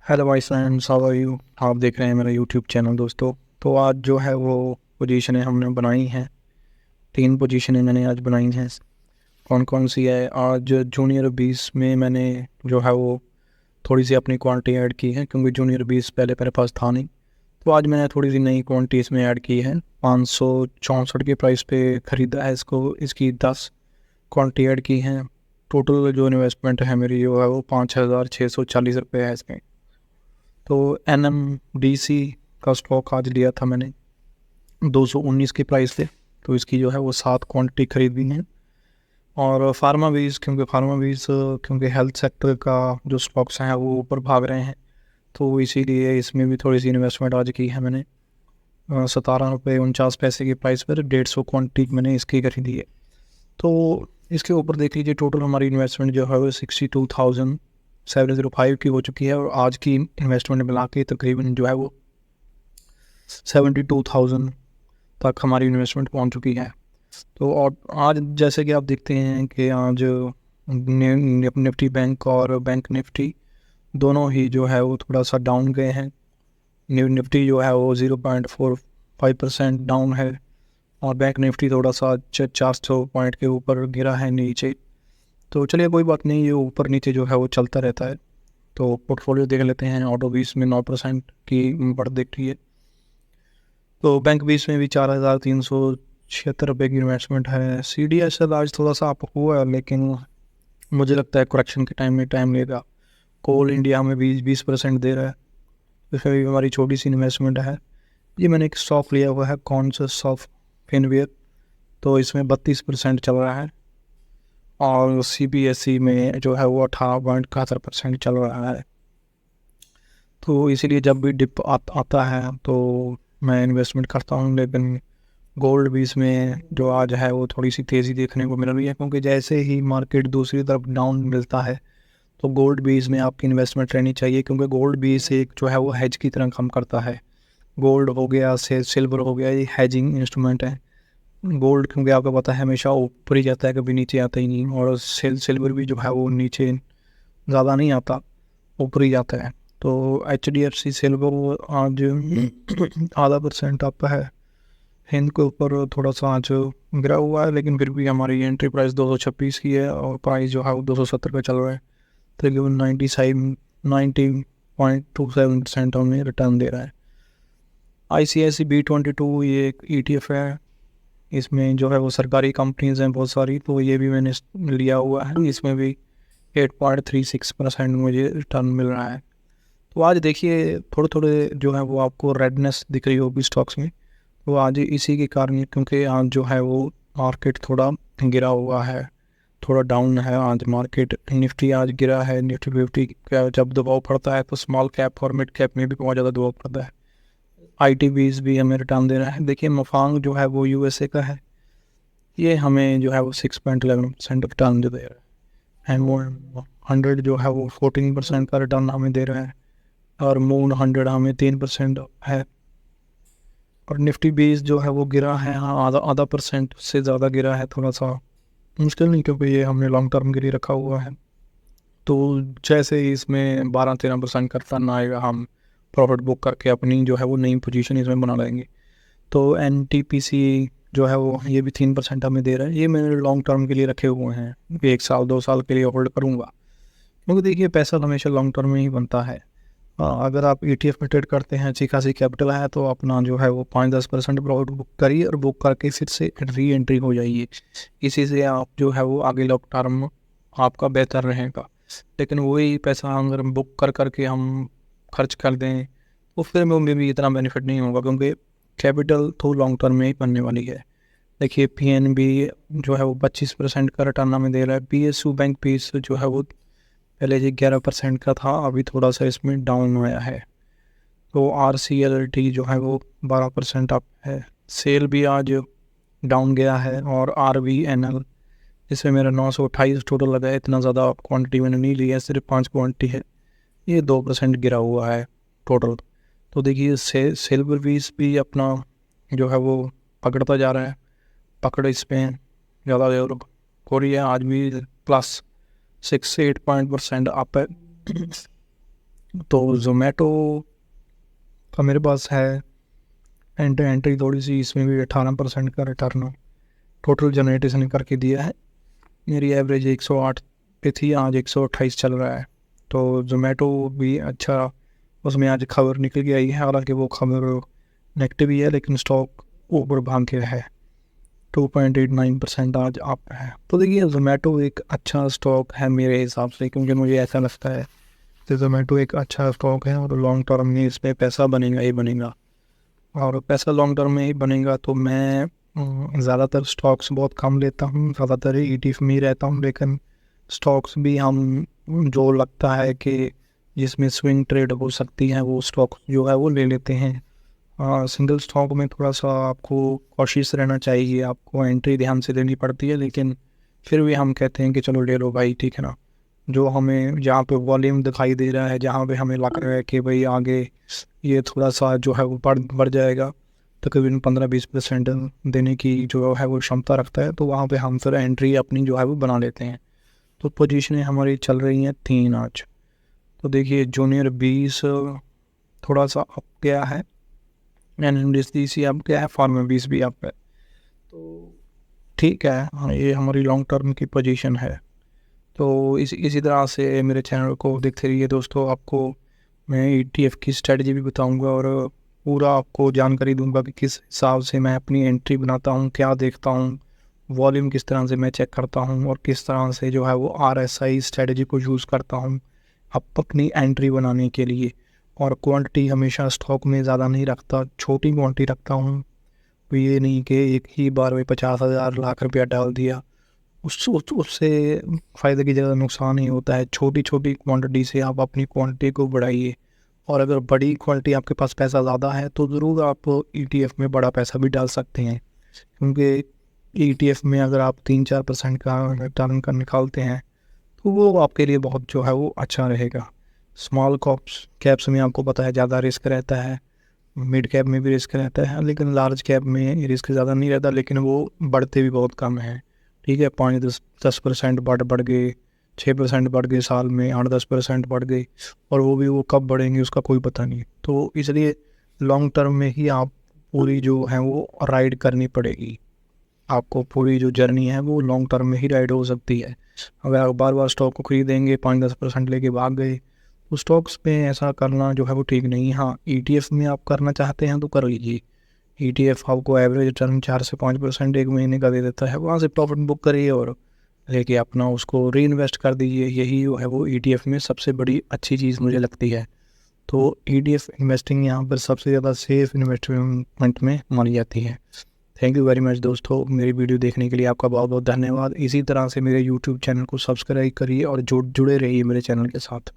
Hello भाई friends, how are you. आप देख रहे हैं मेरा यूट्यूब चैनल दोस्तों। तो आज जो है वो पोजीशनें हमने बनाई हैं। 3 पोजीशनें मैंने आज बनाई हैं। कौन कौन सी है? आज जूनियर 20 में मैंने जो है वो थोड़ी सी अपनी क्वांटिटी ऐड की है, क्योंकि जूनियर 20 पहले मेरे पास था नहीं। तो आज मैंने थोड़ी सी नई क्वांटिटी इसमें ऐड की है। 564 के प्राइस पे ख़रीदा है इसको। इसकी 10 क्वांटिटी ऐड की हैं। टोटल जो इन्वेस्टमेंट है मेरी जो है वो 5,640 रुपये है इसमें। तो NMDC का स्टॉक आज लिया था मैंने 219 के प्राइस पे। तो इसकी जो है वो 7 क्वांटिटी खरीदी है। और फार्मा बीज क्योंकि हेल्थ सेक्टर का जो स्टॉक्स हैं वो ऊपर भाग रहे हैं, तो इसीलिए इसमें भी थोड़ी सी इन्वेस्टमेंट आज की है मैंने। 17 रुपये 49 पैसे की प्राइस पर 150 क्वान्टिटी मैंने इसकी खरीदी है। तो इसके ऊपर देख लीजिए, टोटल हमारी इन्वेस्टमेंट जो है वो 62,705 की हो चुकी है। और आज की इन्वेस्टमेंट मिला के तकरीबन जो है वो 72,000 तक हमारी इन्वेस्टमेंट पहुंच चुकी है। तो और आज जैसे कि आप देखते हैं कि आज निफ्टी बैंक और बैंक निफ्टी दोनों ही जो है वो थोड़ा सा डाउन गए हैं। निफ्टी जो है वो 0.45% डाउन है, और बैंक निफ्टी थोड़ा सा 400 पॉइंट के ऊपर गिरा है नीचे। तो चलिए कोई बात नहीं, ये ऊपर नीचे जो है वो चलता रहता है। तो पोर्टफोलियो देख लेते हैं। ऑटो 20 में 9% की बढ़त दिख रही है। तो बैंक 20 में भी 4,376 रुपये की इन्वेस्टमेंट है। CDSL आज थोड़ा सा अप हुआ है, लेकिन मुझे लगता है करेक्शन के टाइम में टाइम लेगा। कोल इंडिया हमें 20% दे रहा है। इसमें भी हमारी छोटी सी इन्वेस्टमेंट है। ये मैंने एक स्टॉक लिया हुआ है कॉन्सस ऑफ फिनवेयर, तो इसमें 32% चल रहा है। और CBSE में जो है वो 18.71% चल रहा है। तो इसीलिए जब भी डिप आता है तो मैं इन्वेस्टमेंट करता हूँ। लेकिन गोल्ड भी इसमें जो आज है वो थोड़ी सी तेज़ी देखने को मिल रही है, क्योंकि जैसे ही मार्केट दूसरी तरफ डाउन मिलता है तो गोल्ड बीज में आपकी इन्वेस्टमेंट रहनी चाहिए, क्योंकि गोल्ड बीज एक जो है वो हेज की तरह काम करता है। गोल्ड हो गया, से सिल्वर हो गया, ये हेजिंग इंस्ट्रूमेंट है। गोल्ड क्योंकि आपको पता है हमेशा ऊपर ही जाता है, कभी नीचे आता ही नहीं। और सिल्वर भी जो है वो नीचे ज़्यादा नहीं आता, ऊपर ही जाता है। तो HDFC सिल्वर आज ½ % अप है। हिंद के ऊपर थोड़ा सा आज गिरा हुआ है, लेकिन फिर भी हमारी एंट्री प्राइस 226 की है, और प्राइस जो है वो 270 का चल रहा है। तकरीबन 90.27% हमें रिटर्न दे रहा है। ICICI B22 ये एक ETF है। इसमें जो है वो सरकारी कंपनीज हैं बहुत सारी, तो ये भी मैंने लिया हुआ है। इसमें भी 8.36% मुझे रिटर्न मिल रहा है। तो आज देखिए थोड़े थोड़े जो है वो आपको रेडनेस दिख रही होगी स्टॉक्स में। तो आज इसी के कारण, क्योंकि आज जो है वो मार्केट थोड़ा गिरा हुआ है, थोड़ा डाउन है आज मार्केट। निफ्टी आज गिरा है। निफ्टी 50 का जब दबाव पड़ता है तो स्मॉल कैप और मिड कैप में भी बहुत ज़्यादा दबाव पड़ता है। ITBs भी हमें रिटर्न दे रहा है। देखिए मफांग जो है वो USA का है, ये हमें जो है वो 6.11% रिटर्न दे रहा है। एंड वो 100 जो है वो 14% का रिटर्न हमें दे रहा है। और मून 100 हमें 3% है। और निफ्टी 20 जो है वो गिरा है, हाँ आधा % से ज़्यादा गिरा है। थोड़ा सा मुश्किल नहीं, क्योंकि ये हमने लॉन्ग टर्म के लिए रखा हुआ है। तो जैसे ही इसमें 12-13% का रिटर्न आएगा, हम प्रॉफिट बुक करके अपनी जो है वो नई पोजीशन इसमें बना लेंगे। तो NTPC जो है वो ये भी 3% हमें दे रहा है। ये मैंने लॉन्ग टर्म के लिए रखे हुए हैं, 1 साल 2 साल के लिए होल्ड करूँगा, क्योंकि देखिए पैसा हमेशा लॉन्ग टर्म में ही बनता है। अगर आप ETF में ट्रेड करते हैं, अच्छी खासी कैपिटल है, तो अपना जो है वो 5-10% प्रॉफिट बुक करिए, और बुक करके फिर से री एंट्री हो जाइए। इसी से आप जो है वो आगे लॉन्ग टर्म आपका बेहतर रहेगा। लेकिन वही पैसा अगर हम बुक करके हम खर्च कर दें तो फिर में भी इतना बेनिफिट नहीं होगा, क्योंकि कैपिटल तो लॉन्ग टर्म में ही बनने वाली है। देखिए PNB जो है वो 25% का रिटर्न हमें दे रहा है। PSU बैंक पीस जो है वो पहले ये 11% का था, अभी थोड़ा सा इसमें डाउन आया है। तो RCLT जो है वो 12% अप है। सेल भी आज डाउन गया है। और RVNL, इसमें मेरा 928 टोटल लगा है। इतना ज़्यादा क्वांटिटी मैंने नहीं लिया है, सिर्फ 5 क्वांटिटी है। ये 2% गिरा हुआ है टोटल। तो देखिए सिल्वर भी अपना जो है वो पकड़ता जा रहा है। पकड़ इस पर ज़्यादा हो रही है। आज भी +6 से 8% अप है। तो ज़ोमैटो का मेरे पास है एंट्री थोड़ी सी, इसमें भी 18% का रिटर्न टोटल जनरेट इसने करके दिया है। मेरी एवरेज 108 पे थी, आज 128 चल रहा है। तो ज़ोमैटो भी अच्छा, उसमें आज खबर निकल के आई है, हालांकि वो खबर नेगेटिव ही है, लेकिन स्टॉक ऊपर भाग के है, 2.89% आज अप है। तो देखिए ज़ोमैटो एक अच्छा स्टॉक है मेरे हिसाब से, क्योंकि मुझे ऐसा लगता है कि ज़ोमैटो एक अच्छा स्टॉक है और लॉन्ग टर्म में इस पर पैसा बनेगा ही बनेगा। और पैसा लॉन्ग टर्म में ही बनेगा तो मैं ज़्यादातर स्टॉक्स बहुत कम लेता हूँ, ज़्यादातर ETF में ही रहता हूँ, लेकिन स्टॉक्स भी हम जो लगता है कि जिसमें स्विंग ट्रेड हो सकती है वो स्टॉक जो है वो ले लेते हैं। सिंगल स्टॉक में थोड़ा सा आपको कॉशियस रहना चाहिए, आपको एंट्री ध्यान से लेनी पड़ती है, लेकिन फिर भी हम कहते हैं कि चलो ले लो भाई, ठीक है ना। जो हमें जहाँ पे वॉल्यूम दिखाई दे रहा है, जहाँ पे हमें लग रहा है कि भाई आगे ये थोड़ा सा जो है वो बढ़ जाएगा, तकरीबन 15-20% देने की जो है वो क्षमता रखता है, तो वहाँ पे हम फिर एंट्री अपनी जो है वो बना लेते हैं। तो पोजीशनें हमारी चल रही हैं 3 आज। तो देखिए जूनियर 20 थोड़ा सा अप गया है, NMDC अप गया है, फार्मा 20 भी अप है। तो ठीक है, हाँ, ये हमारी लॉन्ग टर्म की पोजीशन है। तो इसी तरह से मेरे चैनल को देखते रहिए दोस्तों। आपको मैं ETF की स्ट्रेटजी भी बताऊंगा और पूरा आपको जानकारी दूंगा कि किस हिसाब से मैं अपनी एंट्री बनाता हूँ, क्या देखता हूँ, वॉल्यूम किस तरह से मैं चेक करता हूँ, और किस तरह से जो है वो RSI स्ट्रेटजी को यूज़ करता हूँ अपनी एंट्री बनाने के लिए। और क्वांटिटी हमेशा स्टॉक में ज़्यादा नहीं रखता, छोटी क्वांटिटी रखता हूँ। तो ये नहीं कि एक ही बार में 50,000 लाख रुपया डाल दिया, उससे फ़ायदे की जगह नुकसान ही होता है। छोटी छोटी क्वांटिटी से आप अपनी क्वांटिटी को बढ़ाइए, और अगर बड़ी क्वांटिटी आपके पास पैसा ज़्यादा है तो ज़रूर आप ETF में बड़ा पैसा भी डाल सकते हैं, क्योंकि ETF में अगर आप 3-4% का रिटर्न का निकालते हैं तो वो आपके लिए बहुत जो है वो अच्छा रहेगा। स्मॉल कैप्स में आपको पता है ज़्यादा रिस्क रहता है, मिड कैप में भी रिस्क रहता है, लेकिन लार्ज कैप में रिस्क ज़्यादा नहीं रहता, लेकिन वो बढ़ते भी बहुत कम हैं। ठीक है, 5-10% बढ़ गए, 6% बढ़ गए साल में, 8-10% बढ़ गए, और वो कब बढ़ेंगे उसका कोई पता नहीं। तो इसलिए लॉन्ग टर्म में ही आप पूरी जो है वो राइड करनी पड़ेगी। आपको पूरी जो जर्नी है वो लॉन्ग टर्म में ही राइड हो सकती है। अगर आप बार बार स्टॉक को खरीदेंगे, 5-10% लेके भाग गए, तो स्टॉक्स में ऐसा करना जो है वो ठीक नहीं। हाँ, ETF में आप करना चाहते हैं तो कर लीजिए। ETF आपको एवरेज रिटर्न 4 से 5% एक महीने का दे देता है, वहाँ से प्रॉफिट बुक करिए और लेके अपना उसको री इन्वेस्ट कर दीजिए। यही जो है वो ETF में सबसे बड़ी अच्छी चीज़ मुझे लगती है। तो ETF इन्वेस्टिंग यहाँ पर सबसे ज़्यादा सेफ इन्वेस्टमेंट में मानी जाती है। थैंक यू वेरी मच दोस्तों, मेरी वीडियो देखने के लिए आपका बहुत बहुत धन्यवाद। इसी तरह से मेरे YouTube चैनल को सब्सक्राइब करिए और जुड़े रहिए मेरे चैनल के साथ।